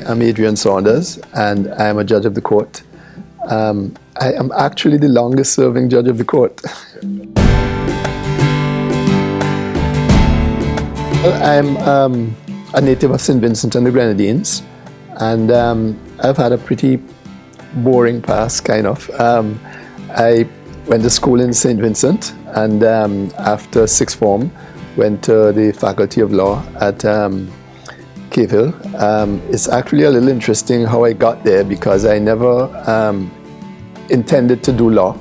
am Adrian Saunders, and I am a judge of the court. I am actually the longest serving judge of the court. I'm a native of St. Vincent and the Grenadines, and I've had a pretty boring past, kind of. I went to school in St. Vincent, and after sixth form, went to the Faculty of Law at Cave Hill. It's actually a little interesting how I got there, because I never intended to do law.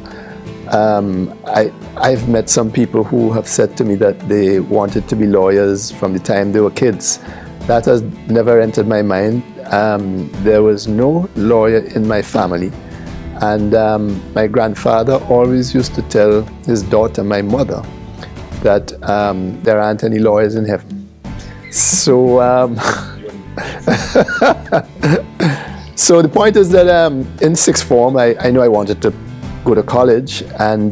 I've met some people who have said to me that they wanted to be lawyers from the time they were kids. That has never entered my mind. There was no lawyer in my family, and my grandfather always used to tell his daughter, my mother, that there aren't any lawyers in heaven. So, so the point is that in sixth form, I knew I wanted to go to college, and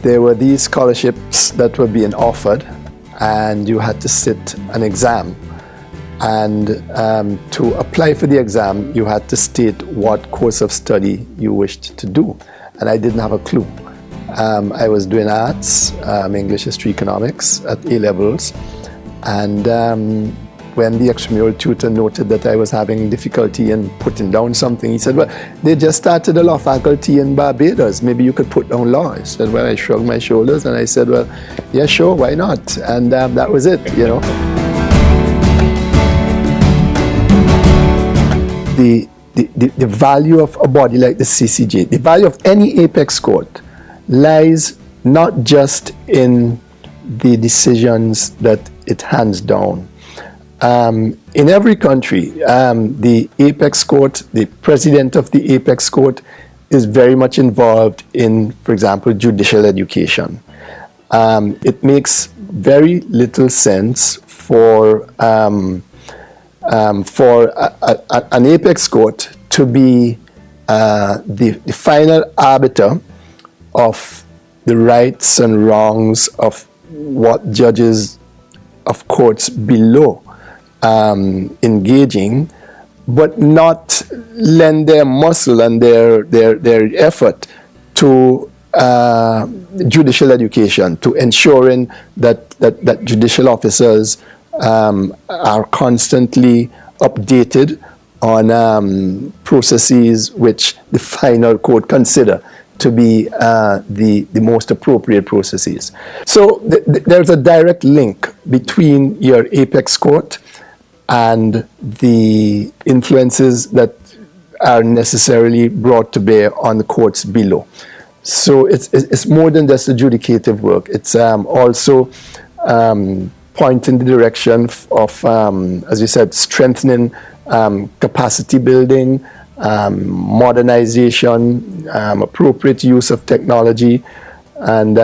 there were these scholarships that were being offered, and you had to sit an exam. And to apply for the exam, you had to state what course of study you wished to do. And I didn't have a clue. I was doing arts, English, history, economics at A levels. And when the extramural tutor noted that I was having difficulty in putting down something, he said, well, they just started a law faculty in Barbados. Maybe you could put down law. I said, well, I shrugged my shoulders and I said, well, yeah, sure, why not? And that was it, you know. The value of a body like the CCJ, the value of any apex court, lies not just in the decisions that it hands down. In every country, the apex court, the president of the apex court, is very much involved in, for example, judicial education. It makes very little sense for an apex court to be the final arbiter of the rights and wrongs of what judges of courts below engaging, but not lend their muscle and their effort to judicial education, to ensuring that judicial officers are constantly updated on processes which the final court consider to be the most appropriate processes. So there's a direct link between your apex court and the influences that are necessarily brought to bear on the courts below. So it's more than just adjudicative work. It's also pointing the direction of, as you said, strengthening capacity building, modernization, appropriate use of technology, and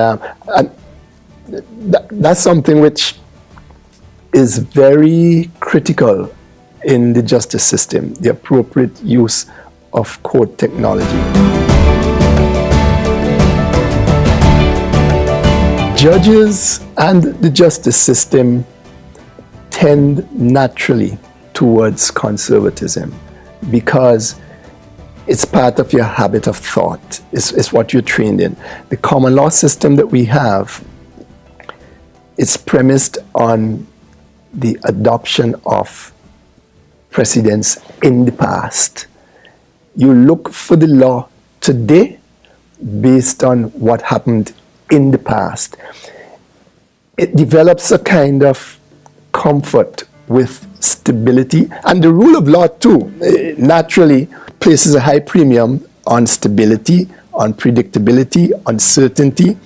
that's something which is very critical in the justice system, the appropriate use of court technology. Judges and the justice system tend naturally towards conservatism, because it's part of your habit of thought. It's what you're trained in. The common law system that we have is premised on the adoption of precedents in the past. You look for the law today based on what happened in the past. It develops a kind of comfort with stability, and the rule of law too naturally places a high premium on stability, on predictability, on certainty,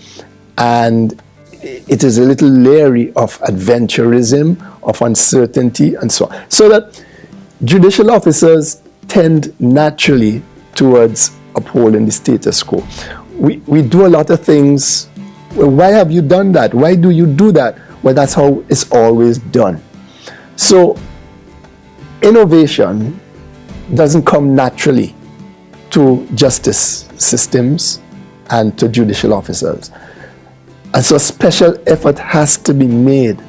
and it is a little leery of adventurism, of uncertainty, and so on. So that judicial officers tend naturally towards upholding the status quo. We do a lot of things. Well, why have you done that? Why do you do that? Well, that's how it's always done. So innovation doesn't come naturally to justice systems and to judicial officers. And so special effort has to be made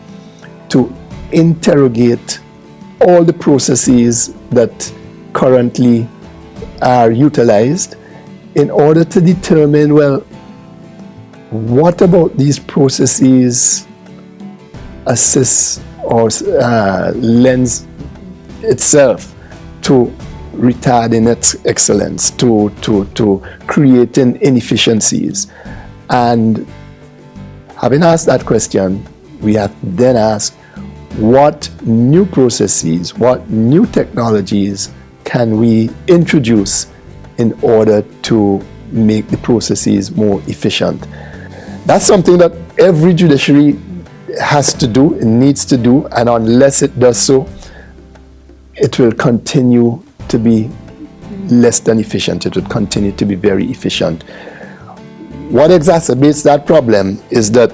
to interrogate all the processes that currently are utilized in order to determine, well, what about these processes assist or lends itself to retarding its excellence, to creating inefficiencies. And having asked that question, we have then asked, what new processes, what new technologies can we introduce in order to make the processes more efficient? That's something that every judiciary has to do, it needs to do, and unless it does so, it will continue to be less than efficient. It will continue to be very efficient. What exacerbates that problem is that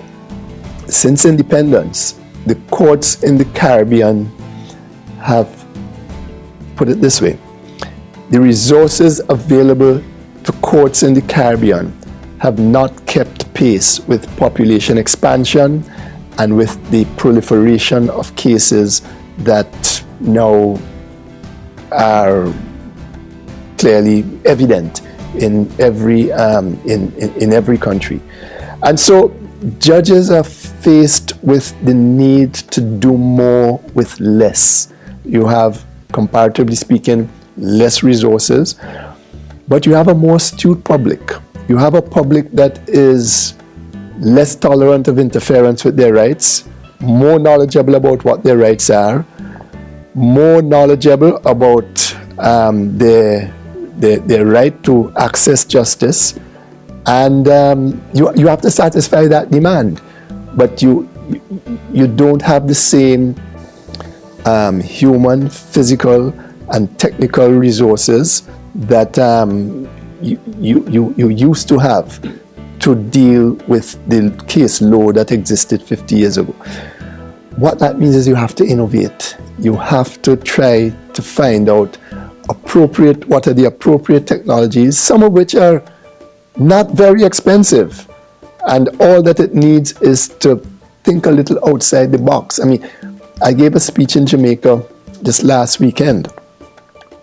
since independence, the courts in the Caribbean have, put it this way, the resources available to courts in the Caribbean have not kept pace with population expansion and with the proliferation of cases that now are clearly evident in every country. And so judges are faced with the need to do more with less. You have, comparatively speaking, less resources, but you have a more astute public. You have a public that is less tolerant of interference with their rights, more knowledgeable about what their rights are, more knowledgeable about their right to access justice, and you have to satisfy that demand. But you don't have the same human, physical, and technical resources that you used to have to deal with the caseload that existed 50 years ago. What that means is you have to innovate. You have to try to find out what are the appropriate technologies, some of which are not very expensive. And all that it needs is to think a little outside the box. I mean, I gave a speech in Jamaica just last weekend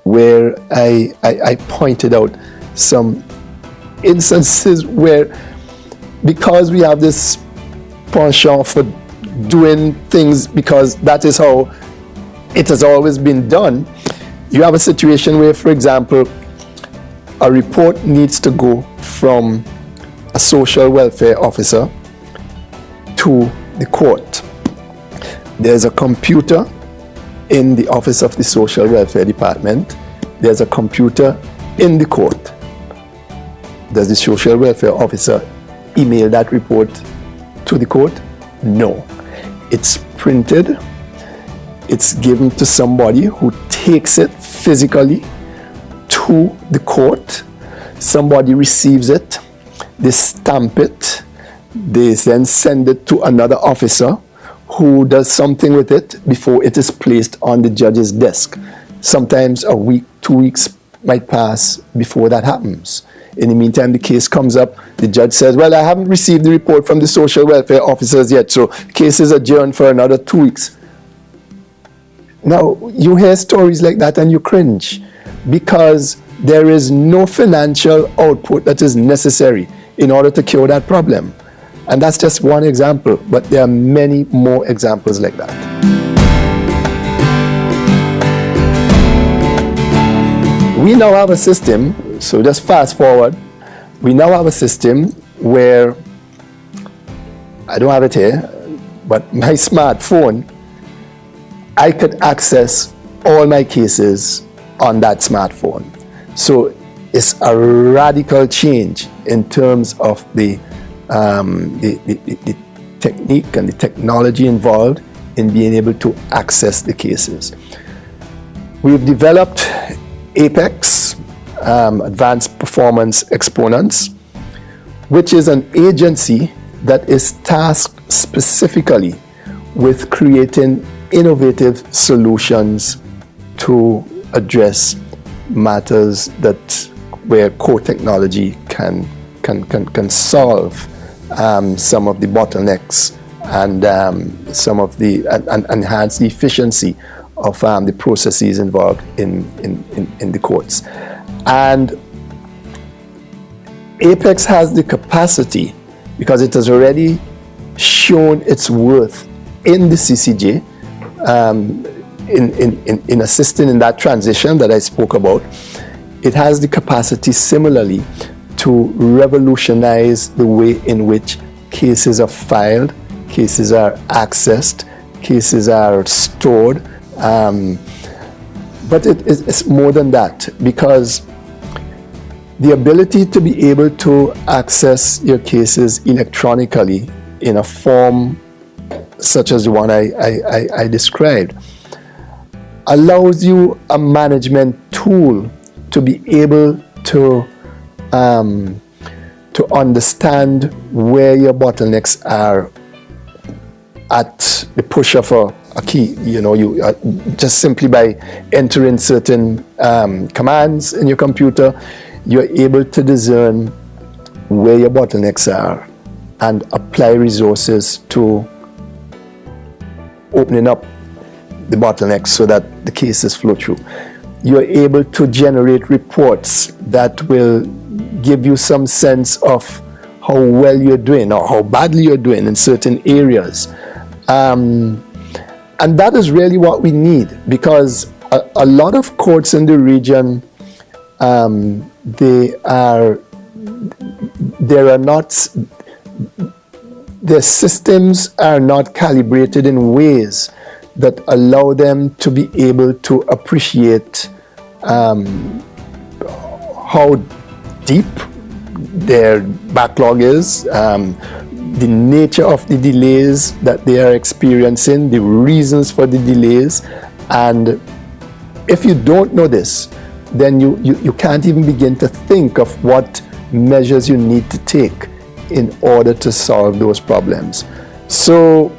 where I pointed out some instances where, because we have this penchant for doing things because that is how it has always been done, you have a situation where, for example, a report needs to go from a social welfare officer to the court. There's a computer in the office of the social welfare department. There's a computer in the court. Does the social welfare officer email that report to the court? No. It's printed. It's given to somebody who takes it physically to the court. Somebody receives it. They stamp it. They then send it to another officer who does something with it before it is placed on the judge's desk. Sometimes a week, 2 weeks might pass before that happens. In the meantime, the case comes up. The judge says, well, I haven't received the report from the social welfare officers yet, so case is adjourned for another 2 weeks. Now, you hear stories like that and you cringe because there is no financial output that is necessary in order to cure that problem. And that's just one example, but there are many more examples like that. We now have a system, so just fast forward, we now have a system where, I don't have it here, but my smartphone, I could access all my cases on that smartphone. So it's a radical change in terms of the technique and the technology involved in being able to access the cases. We've developed APEX, Advanced Performance Exponents, which is an agency that is tasked specifically with creating innovative solutions to address matters where core technology can solve some of the bottlenecks and enhance the efficiency the processes involved in the courts. And Apex has the capacity, because it has already shown its worth in the CCJ, in assisting in that transition that I spoke about. It has the capacity similarly to revolutionize the way in which cases are filed, cases are accessed, cases are stored. But it's more than that, because the ability to be able to access your cases electronically in a form such as the one I described allows you a management tool to be able to understand where your bottlenecks are at the push of a key. You just simply by entering certain commands in your computer, you're able to discern where your bottlenecks are and apply resources to opening up the bottlenecks so that the cases flow through. You're able to generate reports that will give you some sense of how well you're doing or how badly you're doing in certain areas. And that is really what we need, because a lot of courts in the region, their systems are not calibrated in ways that allow them to be able to appreciate how deep their backlog is, the nature of the delays that they are experiencing, the reasons for the delays. And if you don't know this, then you can't even begin to think of what measures you need to take in order to solve those problems. So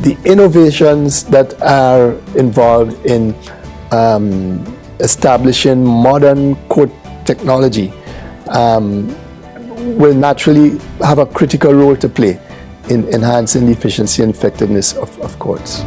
the innovations that are involved in establishing modern court technology will naturally have a critical role to play in enhancing the efficiency and effectiveness of courts.